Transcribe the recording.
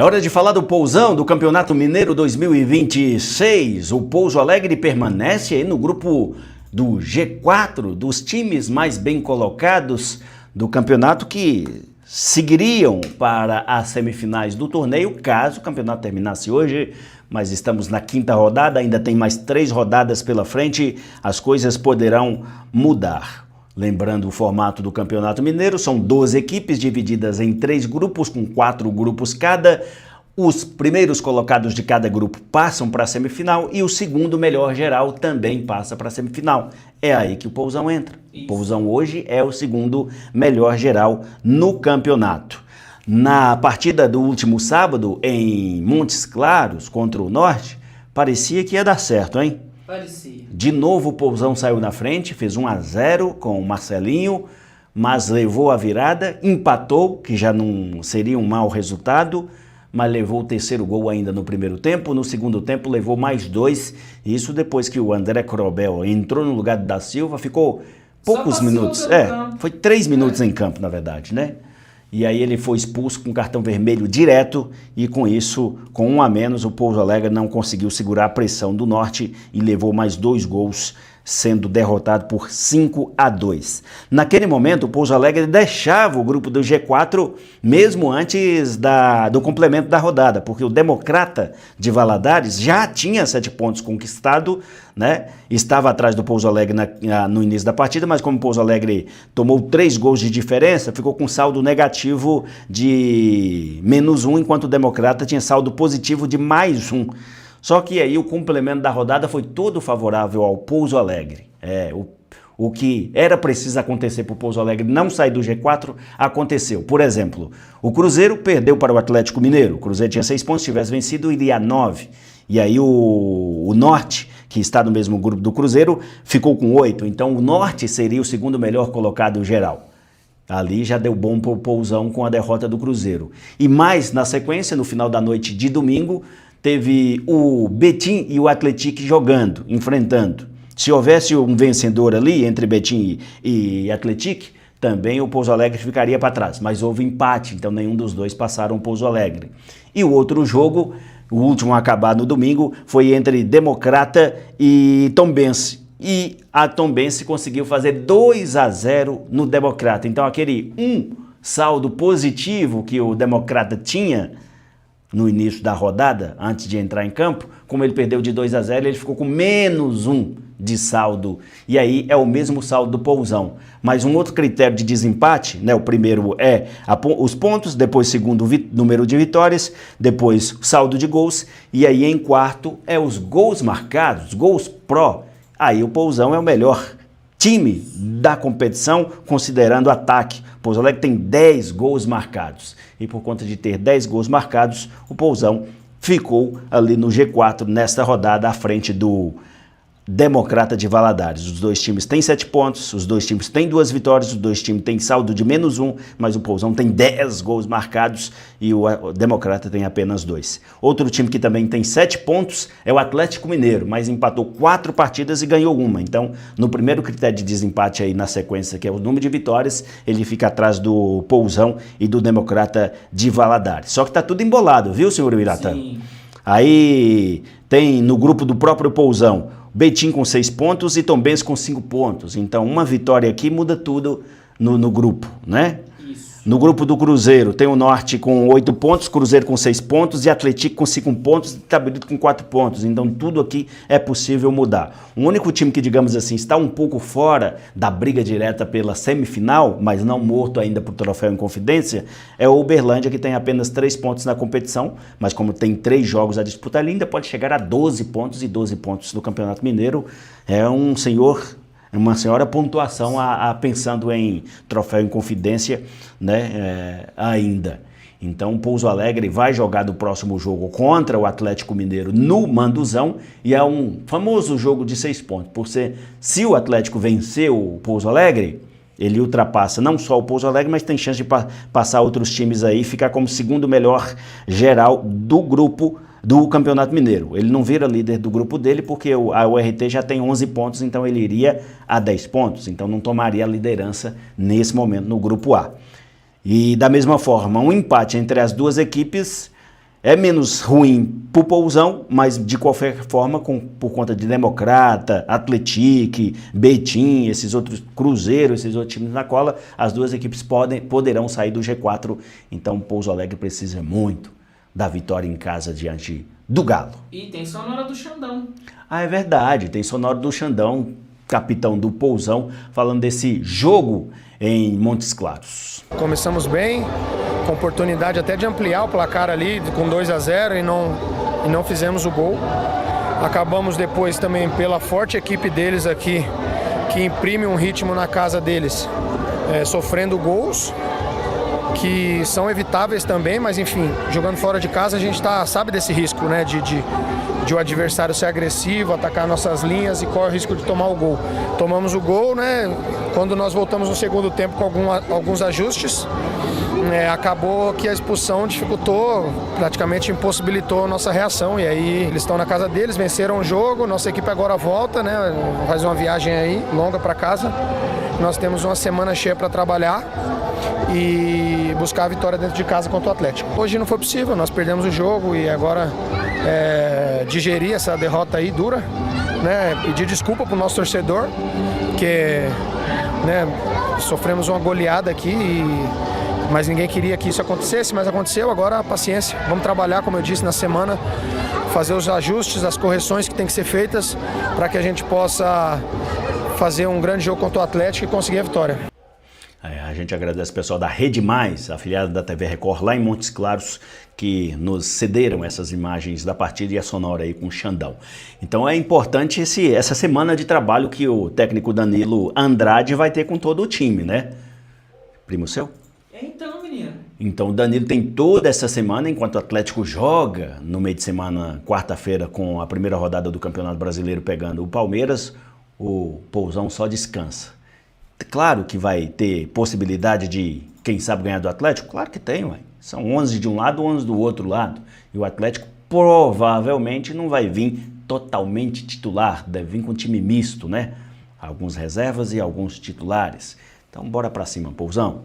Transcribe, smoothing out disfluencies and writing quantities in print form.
É hora de falar do Pousão, do Campeonato Mineiro 2026. O Pouso Alegre permanece aí no grupo do G4, dos times mais bem colocados do campeonato que seguiriam para as semifinais do torneio, caso o campeonato terminasse hoje. Mas estamos na quinta rodada, ainda tem mais 3 rodadas pela frente, as coisas poderão mudar. Lembrando o formato do Campeonato Mineiro, são 12 equipes divididas em 3 grupos, com 4 grupos cada. Os primeiros colocados de cada grupo passam para a semifinal e o segundo melhor geral também passa para a semifinal. É aí que o Pousão entra. O Pousão hoje é o segundo melhor geral no campeonato. Na partida do último sábado, em Montes Claros, contra o Norte, parecia que ia dar certo, hein? Parecia. De novo o Pousão saiu na frente, fez 1-0 com o Marcelinho, mas levou a virada, empatou, que já não seria um mau resultado, mas levou o terceiro gol ainda no primeiro tempo. No segundo tempo levou mais 2, isso depois que o André Crobel entrou no lugar do Da Silva, ficou poucos minutos, foi 3 minutos em campo, na verdade, né? E aí ele foi expulso com cartão vermelho direto e com isso, com 1 a menos, o Pouso Alegre não conseguiu segurar a pressão do Norte e levou mais 2 gols, sendo derrotado por 5-2. Naquele momento, o Pouso Alegre deixava o grupo do G4 mesmo antes do complemento da rodada, porque o Democrata de Valadares já tinha 7 pontos conquistados, né? Estava atrás do Pouso Alegre no início da partida, mas como o Pouso Alegre tomou 3 gols de diferença, ficou com saldo negativo de -1, enquanto o Democrata tinha saldo positivo de +1. Só que aí o complemento da rodada foi todo favorável ao Pouso Alegre. O que era preciso acontecer para o Pouso Alegre não sair do G4, aconteceu. Por exemplo, o Cruzeiro perdeu para o Atlético Mineiro. O Cruzeiro tinha 6 pontos, se tivesse vencido, iria a 9. E aí o Norte, que está no mesmo grupo do Cruzeiro, ficou com 8. Então o Norte seria o segundo melhor colocado geral. Ali já deu bom para o Pousão com a derrota do Cruzeiro. E mais na sequência, no final da noite de domingo, teve o Betim e o Atlético jogando, enfrentando. Se houvesse um vencedor ali entre Betim e Atlético, também o Pouso Alegre ficaria para trás. Mas houve empate, então nenhum dos dois passaram o Pouso Alegre. E o outro jogo, o último a acabar no domingo, foi entre Democrata e Tombense. E a Tombense conseguiu fazer 2-0 no Democrata. Então aquele saldo positivo que o Democrata tinha no início da rodada, antes de entrar em campo, como ele perdeu de 2-0, ele ficou com -1 de saldo. E aí é o mesmo saldo do Pousão. Mas um outro critério de desempate, né? O primeiro é os pontos, depois segundo número de vitórias, depois saldo de gols, e aí em quarto é os gols marcados, gols pró. Aí o Pousão é o melhor time da competição, considerando o ataque. O Pouso Alegre tem 10 gols marcados. E por conta de ter 10 gols marcados, o Pousão ficou ali no G4 nesta rodada à frente do Democrata de Valadares. Os dois times têm 7 pontos, os dois times têm 2 vitórias, os dois times têm saldo de -1, mas o Pousão tem 10 gols marcados e o Democrata tem apenas 2. Outro time que também tem 7 pontos é o Atlético Mineiro, mas empatou 4 partidas e ganhou 1. Então, no primeiro critério de desempate aí na sequência, que é o número de vitórias, ele fica atrás do Pousão e do Democrata de Valadares. Só que tá tudo embolado, viu, senhor Iratã? Sim. Aí tem no grupo do próprio Pousão Betim com 6 pontos e Tombense com 5 pontos. Então, uma vitória aqui muda tudo no grupo, né? Isso. No grupo do Cruzeiro, tem o Norte com 8 pontos, Cruzeiro com 6 pontos e Atlético com 5 pontos e Itabirito com 4 pontos. Então, tudo aqui é possível mudar. O único time que, digamos assim, está um pouco fora da briga direta pela semifinal, mas não morto ainda por troféu em confidência, é o Uberlândia, que tem apenas 3 pontos na competição, mas como tem 3 jogos a disputar, ele ainda pode chegar a 12 pontos, e 12 pontos do Campeonato Mineiro é uma senhora pontuação pensando em troféu em confidência, né, ainda. Então o Pouso Alegre vai jogar do próximo jogo contra o Atlético Mineiro no Manduzão e é um famoso jogo de 6 pontos, porque se o Atlético vencer o Pouso Alegre, ele ultrapassa não só o Pouso Alegre, mas tem chance de passar outros times aí e ficar como segundo melhor geral do grupo do Campeonato Mineiro. Ele não vira líder do grupo dele porque a URT já tem 11 pontos, então ele iria a 10 pontos, então não tomaria a liderança nesse momento no grupo A. E da mesma forma, um empate entre as duas equipes É menos ruim para o Pousão, mas de qualquer forma, por conta de Democrata, Atletique, Betim, esses outros Cruzeiro, esses outros times na cola, as duas equipes poderão sair do G4. Então o Pouso Alegre precisa muito da vitória em casa diante do Galo. E tem sonora do Xandão. Ah, é verdade, tem sonora do Xandão, capitão do Pousão, falando desse jogo em Montes Claros. Começamos bem, com oportunidade até de ampliar o placar ali com 2-0 e não fizemos o gol. Acabamos depois também pela forte equipe deles aqui, que imprime um ritmo na casa deles, sofrendo gols que são evitáveis também, mas enfim, jogando fora de casa a gente sabe desse risco, né, de o adversário ser agressivo, atacar nossas linhas e corre o risco de tomar o gol. Tomamos o gol, né, quando nós voltamos no segundo tempo com alguns ajustes, acabou que a expulsão dificultou, praticamente impossibilitou a nossa reação, e aí eles estão na casa deles, venceram o jogo, nossa equipe agora volta, né, faz uma viagem aí longa para casa, nós temos uma semana cheia para trabalhar e buscar a vitória dentro de casa contra o Atlético. Hoje não foi possível, nós perdemos o jogo e agora digerir essa derrota aí dura, né, pedir desculpa para o nosso torcedor, que né, sofremos uma goleada aqui, mas ninguém queria que isso acontecesse, mas aconteceu, agora paciência, vamos trabalhar, como eu disse, na semana, fazer os ajustes, as correções que tem que ser feitas para que a gente possa fazer um grande jogo contra o Atlético e conseguir a vitória. A gente agradece o pessoal da Rede Mais, afiliada da TV Record, lá em Montes Claros, que nos cederam essas imagens da partida e a sonora aí com o Xandão. Então é importante essa semana de trabalho que o técnico Danilo Andrade vai ter com todo o time, né? Primo seu? Então, menino. Então o Danilo tem toda essa semana, enquanto o Atlético joga no meio de semana, quarta-feira, com a primeira rodada do Campeonato Brasileiro pegando o Palmeiras, o Pousão só descansa. Claro que vai ter possibilidade de, quem sabe, ganhar do Atlético? Claro que tem, ué. São 11 de um lado, 11 do outro lado. E o Atlético provavelmente não vai vir totalmente titular, deve vir com time misto, né? Alguns reservas e alguns titulares. Então bora pra cima, Pousão.